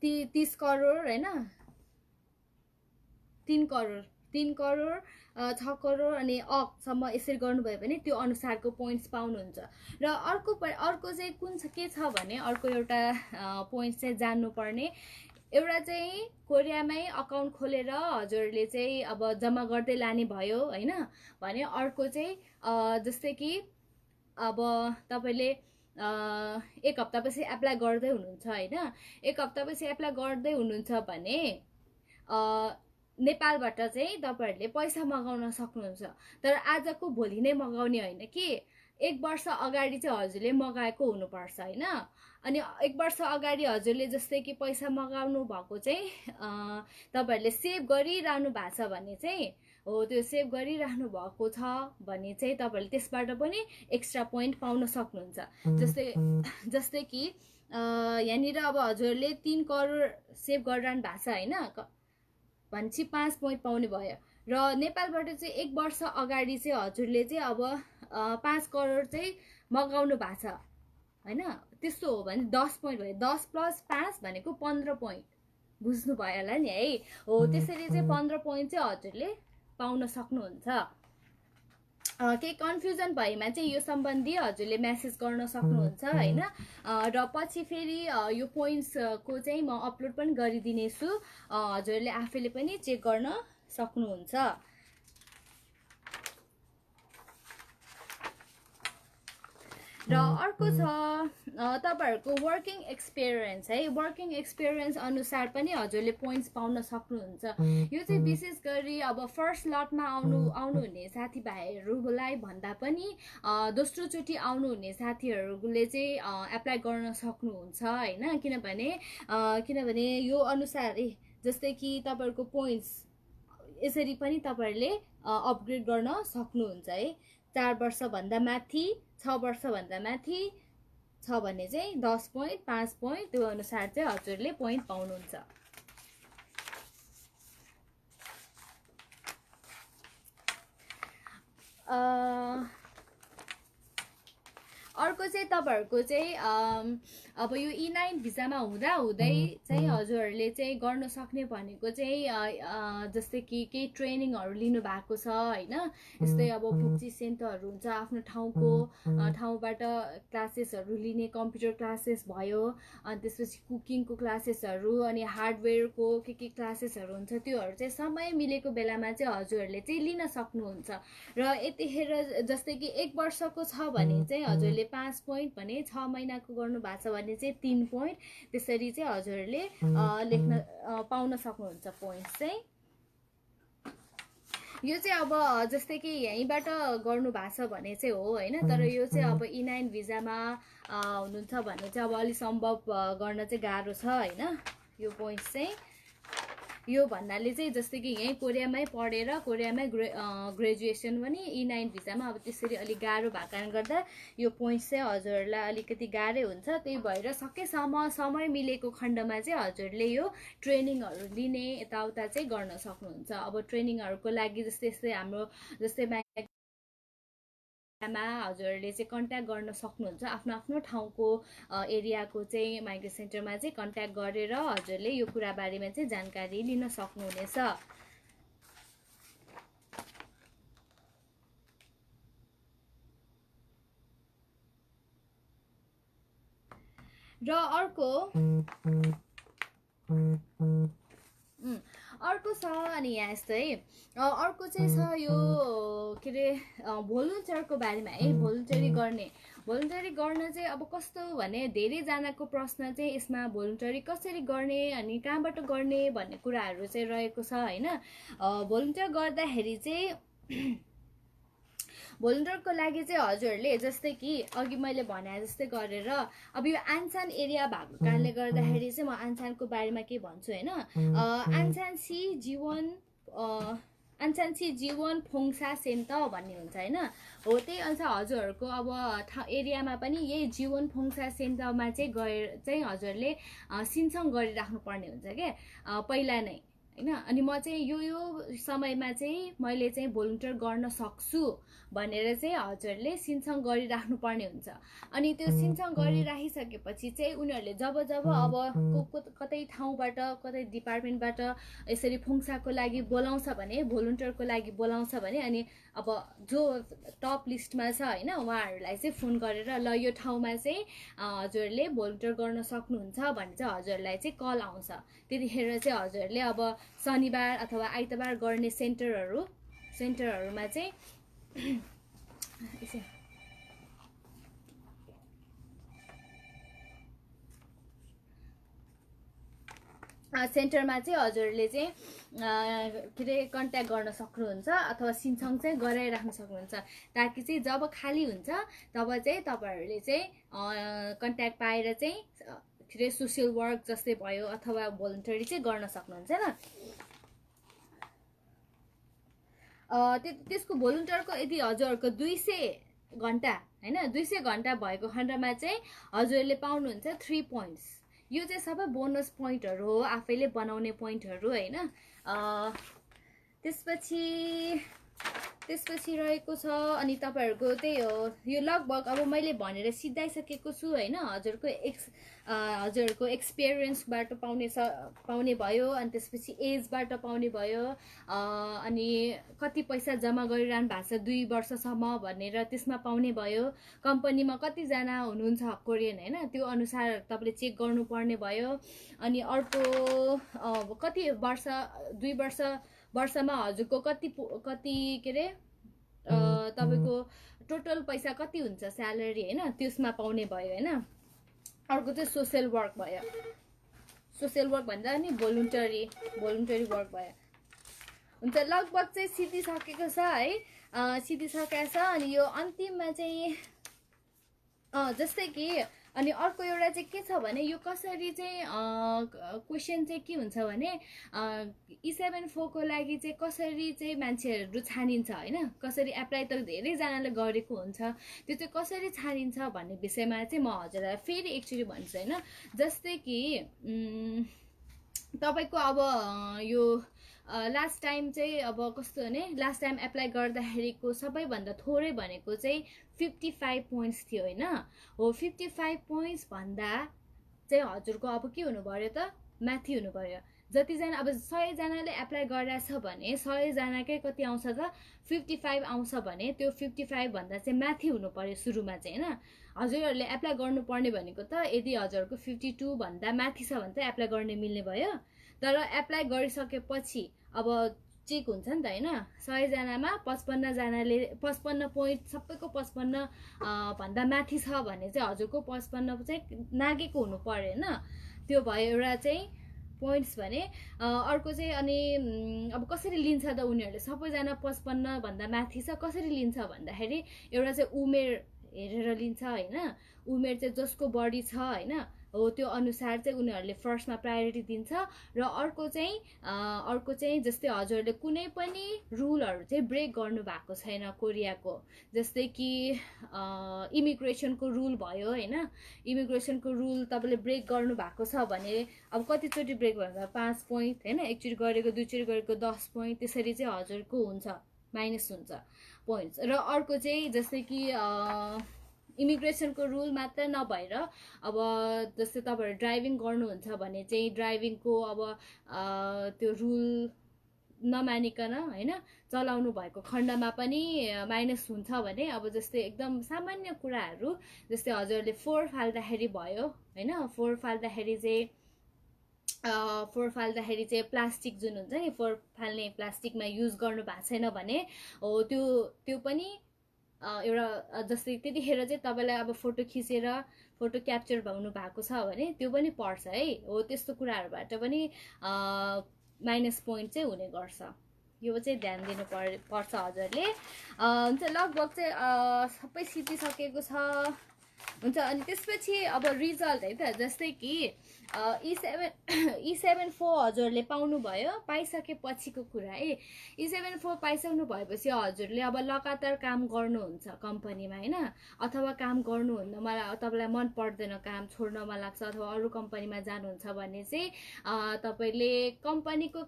30 करोड होइन, 3 करोड 6 करोड अनि अकसम्म यसरी गर्नुभयो भने त्यो अनुसारको पोइन्ट्स पाउनुहुन्छ। र अर्को चाहिँ के छ भने अर्को एउटा पोइन्ट्स चाहिँ जान्नुपर्ने, एउटा चाहिँ कोरियामै अकाउन्ट खोलेर हजुरले चाहिँ अब जम्मा गर्दै लाने भयो होइन भने अर्को चाहिँ जस्तै कि अब तपाईँले 1 हप्तापछि एप्लाई गर्दै हुनुहुन्छ होइन, 1 हप्तापछि एप्लाई गर्दै हुनुहुन्छ भने नेपालबाट चाहिँ तपाईँहरूले पैसा मगाउन सक्नुहुन्छ। तर आजको भोलि नै मगाउने होइन कि 1 वर्ष अगाडि चाहिँ हजुरले मगाएको हुनुपर्छ होइन। अनि 1 वर्ष अगाडि हजुरले जस्तै कि पैसा मगाउनु भएको चाहिँ तपाईँहरूले सेभ गरिरहनु भएको छ भने चाहिँ हो, त्यो सेभ गरिराख्नु भएको छ भने चाहिँ तपाईँहरूले त्यसबाट पनि एक्स्ट्रा पोइन्ट पाउन सक्नुहुन्छ। जस्तै कि यहाँनिर अब हजुरले 3 करोड सेभ गरिरहनु भएको छ होइन भनेपछि 5 पोइन्ट पाउने भयो। र नेपालबाट चाहिँ 1 वर्ष अगाडि चाहिँ हजुरले चाहिँ अब 5 करोड चाहिँ मगाउनु भएको छ होइन, त्यस्तो हो भने 10 पोइन्ट भयो। 10 + 5 भनेको 15 पोइन्ट, बुझ्नुभयो होला नि है। हो त्यसरी चाहिँ 15 पोइन्ट चाहिँ हजुरले पाउन सक्नुहुन्छ। केही कन्फ्युजन भएमा चाहिँ यो सम्बन्धी हजुरले मेसेज गर्न सक्नुहुन्छ होइन। र पछि फेरि यो पोइन्ट्सको चाहिँ म अपलोड पनि गरिदिनेछु, हजुरले आफैले पनि चेक गर्न सक्नुहुन्छ। र अर्को छ तपाईँहरूको वर्किङ एक्सपिरियन्स है। वर्किङ एक्सपिरियन्स अनुसार पनि हजुरले पोइन्ट्स पाउन सक्नुहुन्छ। यो चाहिँ विशेष गरी अब फर्स्ट लटमा आउनुहुने साथीभाइहरूलाई भन्दा पनि दोस्रोचोटि आउनुहुने साथीहरूले चाहिँ एप्लाई गर्न सक्नुहुन्छ होइन। किनभने यो अनुसार जस्तै कि तपाईँहरूको पोइन्ट्स यसरी पनि तपाईँहरूले अपग्रेड गर्न सक्नुहुन्छ है। 4 वर्षभन्दा माथि 6 वर्षभन्दा माथि छ भने चाहिँ 10 पोइन्ट 5 पोइन्ट त्यो अनुसार चाहिँ हजुरले पोइन्ट पाउनुहुन्छ। अर्को अर्को चाहिँ तपाईहरुको चाहिँ अब यो E9 भिसामा हुँदा हुँदै चाहिँ हजुरहरूले चाहिँ गर्न सक्ने भनेको चाहिँ जस्तै कि केही ट्रेनिङहरू लिनु भएको छ हैन, यस्तै अब पुक्ची सेन्टरहरू हुन्छ आफ्नो ठाउँबाट क्लासेसहरू लिने, कम्प्युटर क्लासेस भयो, अनि त्यसपछि कुकिङको क्लासेसहरू, अनि हार्डवेयरको के क्लासेसहरू हुन्छ, त्योहरू चाहिँ समय मिलेको बेलामा चाहिँ हजुरहरूले चाहिँ लिन सक्नुहुन्छ। र यतिखेर जस्तै कि 1 वर्षको छ भने चाहिँ हजुरले 5 पोइन्ट भने 6 महिनाको गर्नु भएको छ भने चाहिँ 3 पोइन्ट, त्यसरी चाहिँ हजुरहरूले लेख्न पाउन सक्नुहुन्छ पोइन्ट्स चाहिँ। यो चाहिँ अब जस्तै कि यहीँबाट गर्नु भएको छ भने चाहिँ हो हैन, तर यो चाहिँ अब E9 भिजामा हुनुहुन्छ भने चाहिँ अब अलि सम्भव गर्न चाहिँ गाह्रो छ हैन यो पोइन्ट्स चाहिँ। यो भन्नाले चाहिँ जस्तै कि यही कोरियामै पढेर कोरियामै ग्रेजुएसन पनि E9 भिसामा अब त्यसरी अलि गाह्रो भएको कारणले गर्दा यो पोइन्ट्स चाहिँ हजुरहरूलाई अलिकति गाह्रै हुन्छ। त्यही भएर सकेसम्म समय मिलेको खण्डमा चाहिँ हजुरले यो ट्रेनिङहरू लिने यताउता चाहिँ गर्न सक्नुहुन्छ। अब ट्रेनिङहरूको लागि जस्तै हाम्रो जस्तै हजुरहरूले चाहिँ कन्ट्याक्ट गर्न सक्नुहुन्छ। आफ्नो ठाउँको एरियाको चाहिँ माइग्रेट सेन्टरमा चाहिँ कन्ट्याक्ट गरेर हजुरले यो कुरा बारेमा चाहिँ जानकारी लिन सक्नुहुनेछ। र अर्को छ अनि यहाँ यस्तै अर्को चाहिँ छ यो के अरे भोलुन्टियरको बारेमा है। भोलुन्टियरी गर्न चाहिँ अब कस्तो भने धेरैजनाको प्रश्न चाहिँ यसमा भोलुन्टियरी कसरी गर्ने अनि कहाँबाट गर्ने भन्ने कुराहरू चाहिँ रहेको छ हैन। भोलुन्टियर गर्दाखेरि चाहिँ भोलुन्टियरको लागि चाहिँ हजुरहरूले जस्तै कि अघि मैले भने जस्तै गरेर अब यो आन्सान एरिया भएको कारणले गर्दाखेरि चाहिँ म आन्सानको बारेमा के भन्छु हैन। आन्सानसी जीवन फोङसा सेन्ट भन्ने हुन्छ हैन। हो त्यही अनुसार हजुरहरूको अब एरियामा पनि यही जीवन फोङसा सेन्टरमा चाहिँ गएर चाहिँ हजुरले सिनसङ गरिराख्नु पर्ने हुन्छ के पहिला नै हैन। अनि म चाहिँ यो समयमा चाहिँ मैले चाहिँ भोलुन्टियर गर्न सक्छु भनेर चाहिँ हजुरले सिनसङ गरिराख्नु पर्ने हुन्छ। अनि त्यो सिनसङ गरिराखिसकेपछि चाहिँ उनीहरूले जब अब कतै ठाउँबाट कतै डिपार्टमेन्टबाट यसरी फोङसाको लागि बोलाउँछ भने भोलुन्टियरको लागि बोलाउँछ भने अनि अब जो टप लिस्टमा छ हैन उहाँहरूलाई चाहिँ फोन गरेर ल यो ठाउँमा चाहिँ हजुरले भोलुन्टियर गर्न सक्नुहुन्छ भने चाहिँ हजुरलाई चाहिँ कल आउँछ। त्यतिखेर चाहिँ हजुरले अब शनिबार अथवा आइतबार गर्ने सेन्टरहरूमा चाहिँ सेन्टरमा चाहिँ हजुरले चाहिँ के अरे कन्ट्याक्ट गर्न सक्नुहुन्छ अथवा सिनसङ चाहिँ गराइराख्न सक्नुहुन्छ, ताकि चाहिँ जब खाली हुन्छ तब चाहिँ तपाईहरुले चाहिँ कन्ट्याक्ट पाएर चाहिँ के अरे सोसियल वर्क जस्तै भयो अथवा भोलुन्टियरी चाहिँ गर्न सक्नुहुन्छ हैन। त्यसको भोलुन्टियरको यदि हजुरहरूको 200 घण्टा हैन 200 घण्टा भएको खण्डमा चाहिँ हजुरले पाउनुहुन्छ 3 पोइन्ट्स। यो चाहिँ सबै बोनस पोइन्टहरू हो, आफैले बनाउने पोइन्टहरू हैन। त्यसपछि रहेको छ अनि तपाईहरुको त्यही हो यो लगभग अब मैले भनेर सिधाइसकेको छु हैन। हजुरहरूको एक्सपिरियन्सबाट पाउने भयो, अनि त्यसपछि एजबाट पाउने भयो, अनि कति पैसा जम्मा गरिरहनु भएको छ 2 वर्षसम्म भनेर त्यसमा पाउने भयो, कम्पनीमा कतिजना हुनुहुन्छ कोरियन हैन त्यो अनुसार तपाईले चेक गर्नुपर्ने भयो। अनि अर्को कति वर्ष 2 वर्षमा हजुरको कति के अरे तपाईको टोटल पैसा कति हुन्छ स्यालेरी हैन त्यसमा पाउने भयो हैन। अर्को चाहिँ सोशल वर्क भयो, सोशल वर्क भन्दा नि भोलुन्टियरी वर्क भयो हुन्छ। लगभग चाहिँ सिधिसकेको छ है, सिधिसकेको छ। अनि यो अन्तिममा चाहिँ जस्तै कि अनि अर्को एउटा चाहिँ के छ भने यो कसरी चाहिँ क्वेशन चाहिँ के हुन्छ भने E74 को लागि चाहिँ कसरी चाहिँ मान्छेहरू छानिन्छ हैन, कसरी एप्लाई त धेरैजनाले गरेको हुन्छ, त्यो चाहिँ कसरी छानिन्छ भन्ने विषयमा चाहिँ म हजुरलाई फेरि एकचोटि भन्छु हैन। जस्तै कि तपाईको अब यो लास्ट टाइम चाहिँ अब कस्तो भने लास्ट टाइम एप्लाई गर्दाखेरिको सबैभन्दा थोरै भनेको चाहिँ 55 पोइन्ट्स थियो होइन हो 55 पोइन्ट्स भन्दा चाहिँ हजुरको अब के हुनु पर्यो त माथि हुनु पर्यो जतिजना अब 100जनाले एप्लाई गरिरहेछ भने 100जनाकै कति आउँछ त 55 आउँछ भने त्यो 55 भन्दा चाहिँ माथि हुनु पर्यो सुरुमा चाहिँ होइन हजुरहरूले एप्लाई गर्नुपर्ने भनेको त यदि हजुरको 52 भन्दा माथि छ भने त एप्लाई गर्ने मिल्ने भयो तर एप्लाई गरिसकेपछि अब चेक हुन्छ नि त होइन 100जनामा 55जनाले 55 पोइन्ट सबैको 55 भन्दा माथि छ भने चाहिँ हजुरको 55 चाहिँ नागेको हुनु पर्यो होइन त्यो भयो एउटा चाहिँ पोइन्ट्स भने अर्को चाहिँ अनि अब कसरी लिन्छ त उनीहरूले सबैजना 55 भन्दा माथि छ कसरी लिन्छ भन्दाखेरि एउटा चाहिँ उमेर हेरेर लिन्छ होइन उमेर चाहिँ जसको बढी छ होइन हो त्यो अनुसार चाहिँ उनीहरूले फर्स्टमा प्रायोरिटी दिन्छ र अर्को चाहिँ जस्तै हजुरहरूले कुनै पनि रुलहरू चाहिँ ब्रेक गर्नु भएको छैन कोरियाको जस्तै कि इमिग्रेसनको रुल भयो होइन इमिग्रेसनको रुल तपाईँले ब्रेक गर्नु भएको छ भने अब कतिचोटि ब्रेक भयो 5 पोइन्ट होइन एकचोटि गरेको दुईचोटि गरेको 10 पोइन्ट त्यसरी चाहिँ हजुरको हुन्छ माइनस हुन्छ पोइन्ट्स र अर्को चाहिँ जस्तै कि इमिग्रेसनको रुल मात्र नभएर अब जस्तै तपाईँहरू ड्राइभिङ गर्नुहुन्छ भने चाहिँ ड्राइभिङको अब त्यो रुल नमानिकन होइन चलाउनु भएको खण्डमा पनि माइनस हुन्छ भने अब जस्तै एकदम सामान्य कुराहरू जस्तै हजुरले फोहोर फाल्दाखेरि भयो होइन फोहोर फाल्दाखेरि चाहिँ प्लास्टिक जुन हुन्छ नि फोहोर फाल्ने प्लास्टिकमा युज गर्नु भएको छैन भने हो त्यो पनि एउटा जस्तै त्यतिखेर चाहिँ तपाईँलाई अब फोटो खिचेर फोटो क्याप्चर हुनु भएको छ भने त्यो पनि पर्छ है हो त्यस्तो कुराहरूबाट पनि माइनस पोइन्ट चाहिँ हुने गर्छ यो चाहिँ ध्यान दिनु पर्छ हजुरले हुन्छ लगभग चाहिँ सबै सिकिसकेको छ हुन्छ अनि त्यसपछि अब रिजल्ट है त जस्तै कि E74 हजुरले पाउनुभयो पाइसकेपछिको कुरा है E74 पाइसक्नु भएपछि हजुरले अब लगातार काम गर्नुहुन्छ कम्पनीमा होइन अथवा काम गर्नुहुन्न मलाई तपाईँलाई मन पर्दैन काम छोड्न मन लाग्छ अथवा अरू कम्पनीमा जानुहुन्छ भने चाहिँ तपाईँले कम्पनीको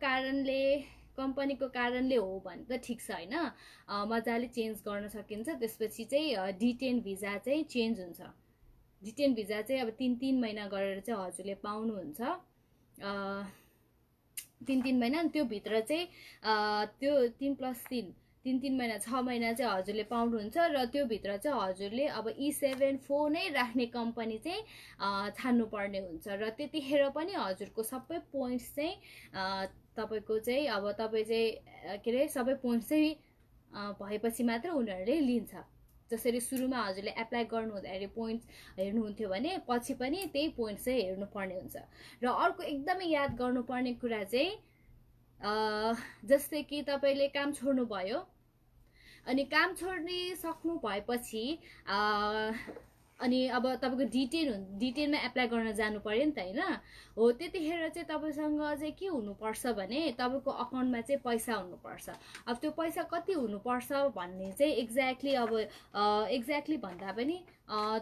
कारणले हो भने त ठिक छ होइन मजाले चेन्ज गर्न सकिन्छ त्यसपछि चाहिँ D10 भिजा चाहिँ चेन्ज हुन्छ D10 भिजा चाहिँ अब 3 महिना गरेर चाहिँ हजुरले पाउनुहुन्छ 3 महिना त्यो भित्र चाहिँ त्यो 3+3 महिना 6 महिना चाहिँ हजुरले पाउनुहुन्छ र त्यो भित्र चाहिँ हजुरले अब E74 नै राख्ने कम्पनी चाहिँ छान्नु पर्ने हुन्छ र त्यतिखेर पनि हजुरको सबै पोइन्ट्स चाहिँ तपाईको चाहिँ अब तपाईँ चाहिँ के अरे सबै पोइन्ट्स चाहिँ भएपछि मात्र उनीहरूले लिन्छ जसरी सुरुमा हजुरले एप्लाई गर्नु हुँदाखेरि पोइन्ट्स हेर्नुहुन्थ्यो भने पछि पनि त्यही पोइन्ट्स चाहिँ हेर्नुपर्ने हुन्छ र अर्को एकदमै याद गर्नुपर्ने कुरा चाहिँ जस्तै कि तपाईँले काम छोड्नु भयो अनि काम छोड्ने सक्नु भएपछि अनि अब तपाईँको D10मा एप्लाई गर्न जानु पर्यो नि त होइन हो त्यतिखेर चाहिँ तपाईँसँग चाहिँ के हुनुपर्छ भने तपाईँको अकाउन्टमा चाहिँ पैसा हुनुपर्छ अब त्यो पैसा कति हुनुपर्छ भन्ने चाहिँ एक्ज्याक्टली भन्दा पनि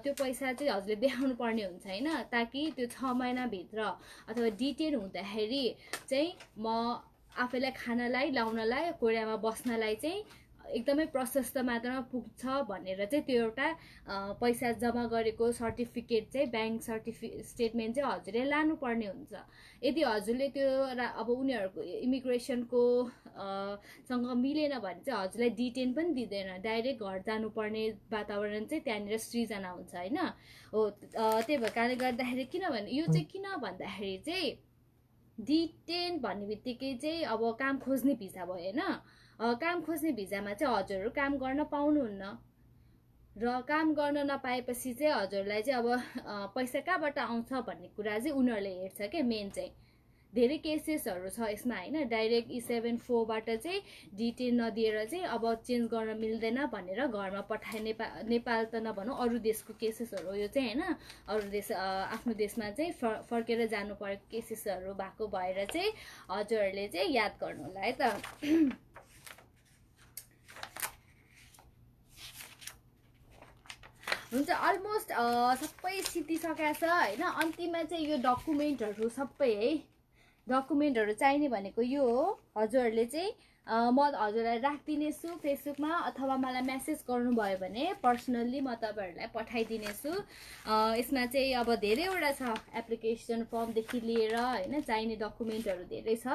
त्यो पैसा चाहिँ हजुरले देखाउनु पर्ने हुन्छ होइन ताकि त्यो 6 महिनाभित्र अथवा D10 हुँदाखेरि चाहिँ म आफैलाई खानलाई लाउनलाई कोरियामा बस्नलाई चाहिँ एकदमै प्रशस्त मात्रामा पुग्छ भनेर चाहिँ त्यो एउटा पैसा जम्मा गरेको सर्टिफिकेट चाहिँ ब्याङ्क स्टेटमेन्ट चाहिँ हजुरले लानुपर्ने हुन्छ यदि हजुरले त्यो अब उनीहरूको इमिग्रेसनको सँग मिलेन भने चाहिँ हजुरलाई D10 पनि दिँदैन डाइरेक्ट घर जानुपर्ने वातावरण चाहिँ त्यहाँनिर सृजना हुन्छ होइन हो त्यही भएर कारणले गर्दाखेरि किनभने यो चाहिँ किन भन्दाखेरि चाहिँ D10 भन्ने बित्तिकै चाहिँ अब काम खोज्ने भिजा भयो होइन काम खोज्ने भिजामा चाहिँ हजुरहरू काम गर्न पाउनुहुन्न र काम गर्न नपाएपछि चाहिँ हजुरलाई चाहिँ अब पैसा कहाँबाट आउँछ भन्ने कुरा चाहिँ उनीहरूले हेर्छ क्या मेन चाहिँ धेरै केसेसहरू छ यसमा होइन डाइरेक्ट E74बाट चाहिँ D10 नदिएर चाहिँ अब चेन्ज गर्न मिल्दैन भनेर घरमा पठाए नेपाल त नभनौँ अरू देशको केसेसहरू यो चाहिँ होइन अरू देश आफ्नो देशमा चाहिँ फर्केर जानु परेको केसेसहरू भएको भएर चाहिँ हजुरहरूले चाहिँ याद गर्नु होला है त हुन्छ अलमोस्ट सबै सिकिसकेको छ होइन अन्तिममा चाहिँ यो डकुमेन्टहरू सबै है डकुमेन्टहरू चाहिने भनेको यो हो। हजुरहरूले चाहिँ म हजुरलाई राखिदिनेछु फेसबुकमा, अथवा मलाई मेसेज गर्नुभयो भने पर्सनल्ली म तपाईँहरूलाई पठाइदिनेछु। यसमा चाहिँ अब धेरैवटा छ, एप्लिकेसन फर्मदेखि लिएर होइन चाहिने डकुमेन्टहरू धेरै छ।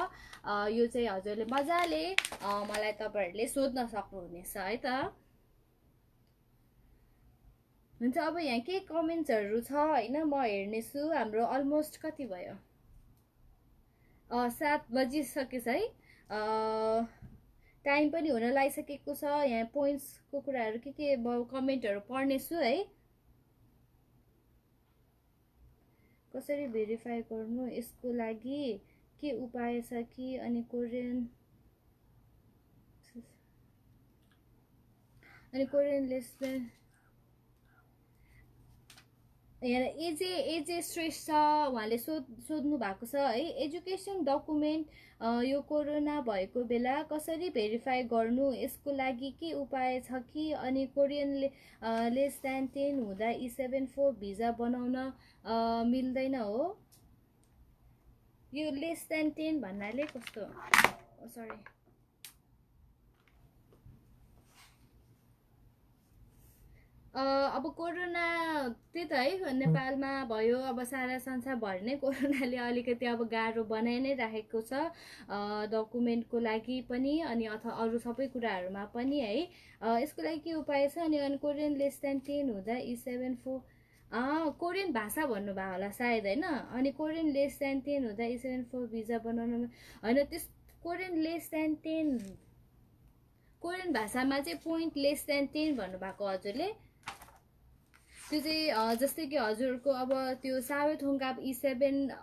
यो चाहिँ हजुरले मजाले मलाई तपाईँहरूले सोध्न सक्नुहुनेछ है त। हुन्छ, अब यहाँ के कमेन्ट्सहरू छ होइन म हेर्नेछु। हाम्रो अलमोस्ट कति भयो, 7 बजिसकेछ है। टाइम पनि हुन लागिसकेको छ। यहाँ पोइन्ट्सको कुराहरू के म कमेन्टहरू पढ्नेछु है। कसरी भेरिफाई गर्नु, यसको लागि के उपाय छ कि? अनि कोरियन लेसन यहाँ एजे श्रेष्ठ उहाँले सोध्नु भएको छ है। एजुकेसन डकुमेन्ट यो कोरोना भएको बेला कसरी भेरिफाई गर्नु, यसको लागि के उपाय छ कि? अनि कोरियन लेस देन 10 हुँदा E74 भिजा बनाउन मिल्दैन हो? यो लेस देन 10 भन्नाले कस्तो? सरी, अब कोरोना त्यही त है, नेपालमा भयो, अब सारा संसारभरि नै कोरोनाले अलिकति अब गाह्रो बनाइ नै राखेको छ डकुमेन्टको लागि पनि, अनि अथवा अरू सबै कुराहरूमा पनि है। यसको लागि के उपाय छ? अनि कोरियन लेस देन 10 हुँदा E74 कोरियन भाषा भन्नुभयो होला सायद होइन। अनि कोरियन लेस देन 10 हुँदा E74 भिजा बनाउन होइन, त्यस कोरियन लेस देन 10 कोरियन भाषामा चाहिँ पोइन्ट लेस देन 10 भन्नुभएको हजुरले। त्यो चाहिँ जस्तै कि हजुरको अब त्यो सावेथोङ्गाप E7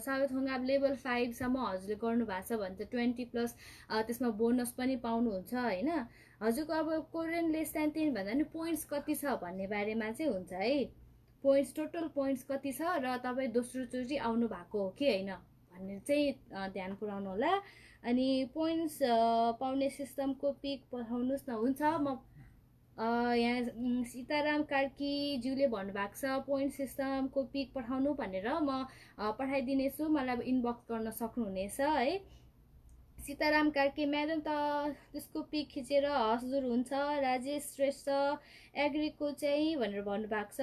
सावेथोङ्गाप लेभल 5 सम्म हजुरले गर्नुभएको छ भने त 20+ त्यसमा बोनस पनि पाउनुहुन्छ होइन। हजुरको अब कोरियन लेस देन 10 भन्दा नि पोइन्ट्स कति छ भन्ने बारेमा चाहिँ हुन्छ है। पोइन्ट्स टोटल पोइन्ट्स कति छ र तपाईँ दोस्रो चोटि आउनु भएको हो कि होइन भन्ने चाहिँ ध्यान पुर्याउनु होला। अनि पोइन्ट्स पाउने सिस्टमको पिक पठाउनुहोस् न। हुन्छ, म यहाँ सीताराम कार्कीज्यूले भन्नुभएको छ पोइन्ट सिस्टमको पिक पठाउनु भनेर, म पठाइदिनेछु। मलाई इनबक्स गर्न सक्नुहुनेछ है। सीताराम कार्की म्याडम त त्यसको पिक खिचेर हजुर हुन्छ। राजेश श्रेष्ठ एग्रीको चाहिँ भनेर भन्नुभएको छ।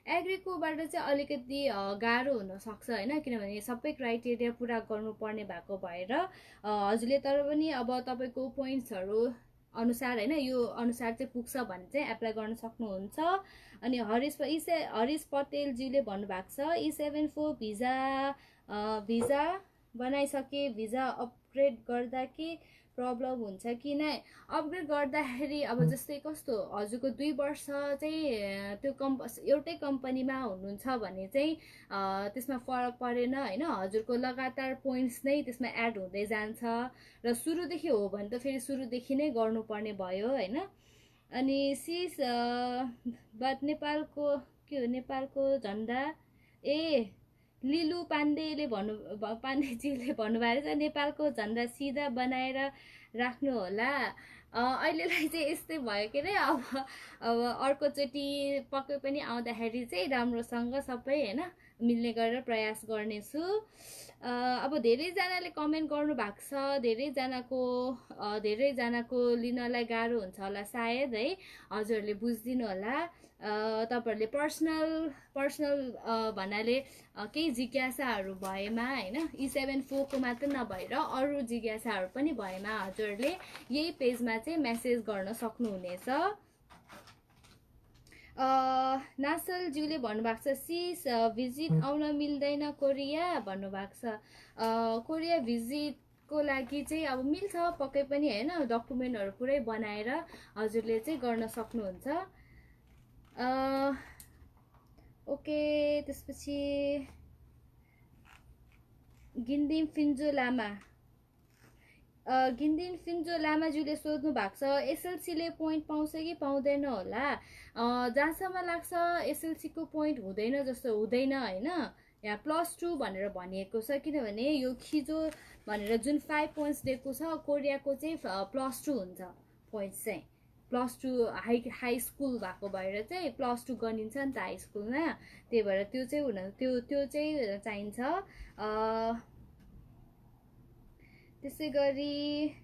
एग्रीकोबाट चाहिँ अलिकति गाह्रो हुनसक्छ होइन, किनभने सबै क्राइटेरिया पुरा गर्नुपर्ने भएको भएर हजुरले, तर पनि अब तपाईँको पोइन्ट्सहरू अनुसार होइन, यो अनुसार चाहिँ पुग्छ भने चाहिँ एप्लाई गर्न सक्नुहुन्छ। अनि हरिश पटेलज्यूले भन्नुभएको छ E74 भिजा बनाइसके भिजा अपग्रेड गर्दा के प्रब्लम हुन्छ कि नै? अपग्रेड गर्दाखेरि अब जस्तै कस्तो हजुरको 2 वर्ष चाहिँ त्यो एउटै कम्पनीमा हुनुहुन्छ भने चाहिँ त्यसमा फरक परेन होइन। हजुरको लगातार पोइन्ट्स नै त्यसमा एड हुँदै जान्छ र सुरुदेखि हो भने त फेरि सुरुदेखि नै गर्नुपर्ने भयो होइन। अनि बट नेपालको के हो, नेपालको झन्डा लिलु पाण्डेजीले भन्नुभएको छ नेपालको झन्डा सिधा बनाएर राख्नु होला। अहिलेलाई चाहिँ यस्तै भयो के अरे। अब अर्कोचोटि पक्कै पनि आउँदाखेरि चाहिँ राम्रोसँग सबै होइन मिल्ने गरेर प्रयास गर्नेछु। अब धेरैजनाले कमेन्ट गर्नु भएको छ, धेरैजनाको लिनलाई गाह्रो हुन्छ होला सायद है। हजुरहरूले बुझिदिनु होला। तपाईँहरूले पर्सनल भन्नाले केही जिज्ञासाहरू भएमा होइन, E74 को मात्र नभएर अरू जिज्ञासाहरू पनि भएमा हजुरहरूले यही पेजमा चाहिँ मेसेज गर्न सक्नुहुनेछ। नासलज्यूले भन्नुभएको छ सिस भिजिट आउन मिल्दैन कोरिया भन्नुभएको छ। कोरिया भिजिटको लागि चाहिँ अब मिल्छ पक्कै पनि होइन, डकुमेन्टहरू पुरै बनाएर हजुरले चाहिँ गर्न सक्नुहुन्छ। ओके, त्यसपछि गिन्दिम फिन्जो लामाज्यूले सोध्नु भएको छ एसएलसीले पोइन्ट पाउँछ कि पाउँदैन होला? जहाँसम्म लाग्छ एसएलसीको पोइन्ट हुँदैन जस्तो हुँदैन होइन। यहाँ +2 भनेर भनिएको छ, किनभने यो खिजो भनेर जुन 5 पोइन्ट्स दिएको छ कोरियाको चाहिँ +2 हुन्छ पोइन्ट्स चाहिँ। +2 हाई स्कुल भएको भएर चाहिँ +2 गनिन्छ नि त हाई स्कुलमा, त्यही भएर त्यो चाहिँ त्यो चाहिँ चाहिन्छ। त्यसै गरी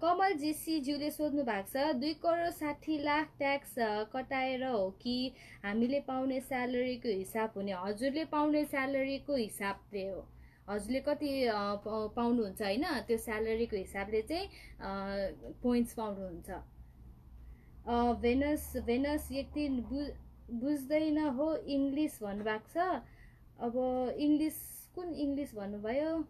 कमल जीज्यूले सोध्नु भएको छ 2,60,00,000 ट्याक्स कटाएर हो कि हामीले पाउने स्यालेरीको हिसाब हुने? हजुरले पाउने स्यालेरीको हिसाबले हो, हजुरले कति पाउनुहुन्छ होइन, त्यो स्यालेरीको हिसाबले चाहिँ पोइन्ट्स पाउनुहुन्छ। भेनस एक दिन बुझ्दैन हो इङ्ग्लिस भन्नुभएको छ। अब इङ्ग्लिस कुन इङ्ग्लिस भन्नुभयो?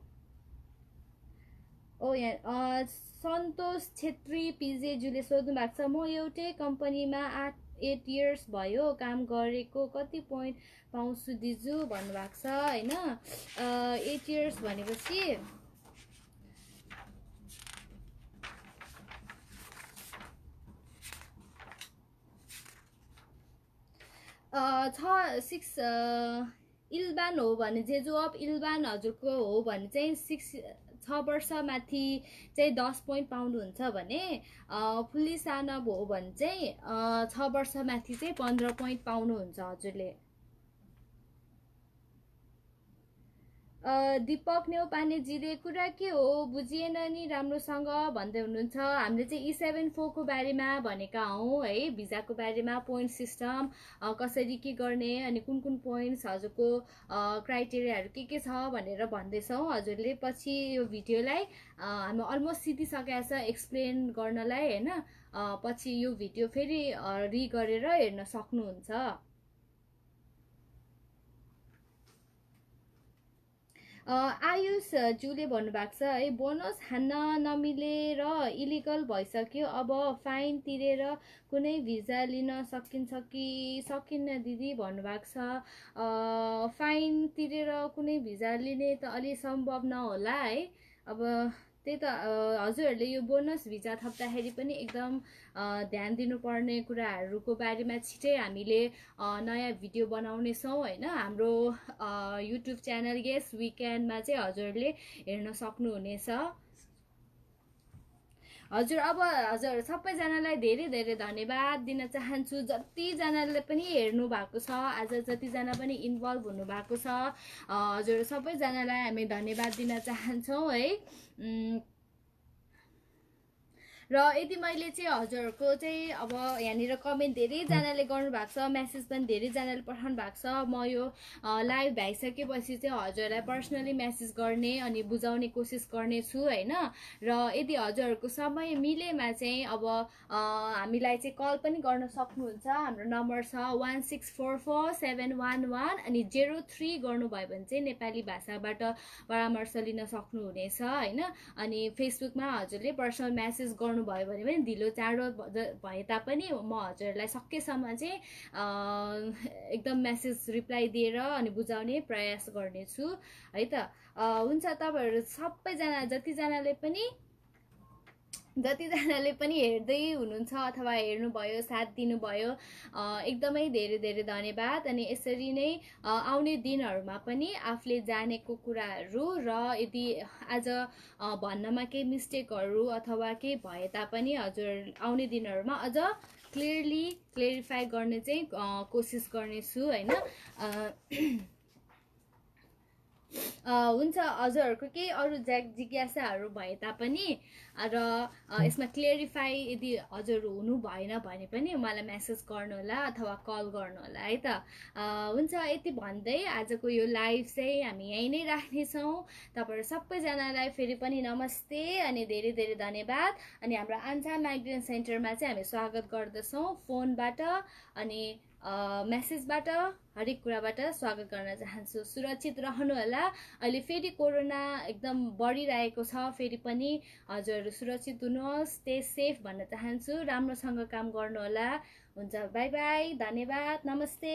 यहाँ सन्तोष छेत्री पिजेज्यूले सोध्नु भएको छ म एउटै कम्पनीमा 8 इयर्स भयो काम गरेको, कति पोइन्ट पाउँछु दिजु भन्नुभएको छ होइन। 8 इयर्स भनेपछि 6 इल्बान हो भने जेजु अफ इल्बान हजुरको हो भने चाहिँ 6 वर्षमाथि चाहिँ 10 पोइन्ट पाउनुहुन्छ भने, फुल्ली सानब हो भने चाहिँ 6 वर्षमाथि चाहिँ 15 पोइन्ट पाउनुहुन्छ हजुरले। दिपक नेउपानेजीले कुरा के हो बुझिएन नि राम्रोसँग भन्दै हुनुहुन्छ। हामीले चाहिँ E74 को बारेमा भनेका हौँ है, भिजाको बारेमा पोइन्ट सिस्टम कसरी के गर्ने अनि कुन कुन पोइन्ट्स हजुरको क्राइटेरियाहरू के छ भनेर भन्दैछौँ। हजुरले पछि यो भिडियोलाई हामी अलमोस्ट सिधिसकेको छ एक्सप्लेन गर्नलाई होइन, पछि यो भिडियो फेरि रि गरेर हेर्न सक्नुहुन्छ। आयुष ज्यूले भन्नुभएको छ है बोनस हान्न नमिलेर इलिगल भइसक्यो, अब फाइन तिरेर कुनै भिजा लिन सकिन्छ कि सकिन्न दिदी भन्नुभएको छ। फाइन तिरेर कुनै भिजा लिने त अलि सम्भव नहोला है। अब त्यही त हजुरहरूले यो बोनस भिजा थप्दाखेरि पनि एकदम ध्यान दिनुपर्ने कुराहरूको बारेमा छिटै हामीले नयाँ भिडियो बनाउनेछौँ होइन। हाम्रो युट्युब च्यानल यस विकेन्डमा चाहिँ हजुरले हेर्न सक्नुहुनेछ। हजुर अब हजुर सबैजनालाई धेरै धेरै धन्यवाद दिन चाहन्छु, जतिजनाले पनि हेर्नु भएको छ, आज जतिजना पनि इन्भल्भ हुनु भएको छ हजुर सबैजनालाई हामी धन्यवाद दिन चाहन्छौँ है। र यदि मैले चाहिँ हजुरहरूको चाहिँ अब यहाँनिर कमेन्ट धेरैजनाले गर्नुभएको छ, मेसेज पनि धेरैजनाले पठाउनु भएको छ, म यो लाइभ भइसकेपछि चाहिँ हजुरलाई पर्सनली मेसेज गर्ने अनि बुझाउने कोसिस गर्नेछु होइन। र यदि हजुरहरूको समय मिलेमा चाहिँ अब हामीलाई चाहिँ कल पनि गर्न सक्नुहुन्छ। हाम्रो नम्बर छ 16447111 अनि 03 गर्नुभयो भने चाहिँ नेपाली भाषाबाट परामर्श लिन सक्नुहुनेछ होइन। अनि फेसबुकमा हजुरले पर्सनल मेसेज गर्नुभयो भने पनि ढिलो चाँडो भए तापनि म हजुरहरूलाई सकेसम्म चाहिँ एकदम मेसेज रिप्लाई दिएर अनि बुझाउने प्रयास गर्नेछु है त। हुन्छ तपाईँहरू सबैजना जतिजनाले पनि हेर्दै हुनुहुन्छ अथवा हेर्नुभयो साथ दिनुभयो एकदमै धेरै धेरै धन्यवाद। अनि यसरी नै आउने दिनहरूमा पनि आफूले जानेको कुराहरू र यदि आज भन्नमा केही मिस्टेकहरू अथवा केही भए तापनि हजुर आउने दिनहरूमा अझ क्लियरिफाई गर्ने चाहिँ कोसिस गर्नेछु होइन। हुन्छ हजुरहरूको केही अरू जिज्ञासाहरू भए तापनि र यसमा क्लियरिफाई यदि हजुर हुनु भएन भने पनि मलाई मेसेज गर्नुहोला अथवा कल गर्नुहोला है त। हुन्छ यति भन्दै आजको यो लाइभ चाहिँ हामी यहीँ नै राख्नेछौँ। तपाईँहरू सबैजनालाई फेरि पनि नमस्ते अनि धेरै धेरै धन्यवाद। अनि हाम्रो आन्सा माइग्रेन सेन्टरमा चाहिँ हामी स्वागत गर्दछौँ, फोनबाट अनि मेसेजबाट हरेक कुराबाट स्वागत गर्न चाहन्छु। सुरक्षित रहनुहोला, अहिले फेरि कोरोना एकदम बढिरहेको छ, फेरि पनि हजुरहरू सुरक्षित हुनुहोस्, स्टे सेफ भन्न चाहन्छु, राम्रोसँग काम गर्नुहोला। हुन्छ बाई बाई, धन्यवाद, नमस्ते।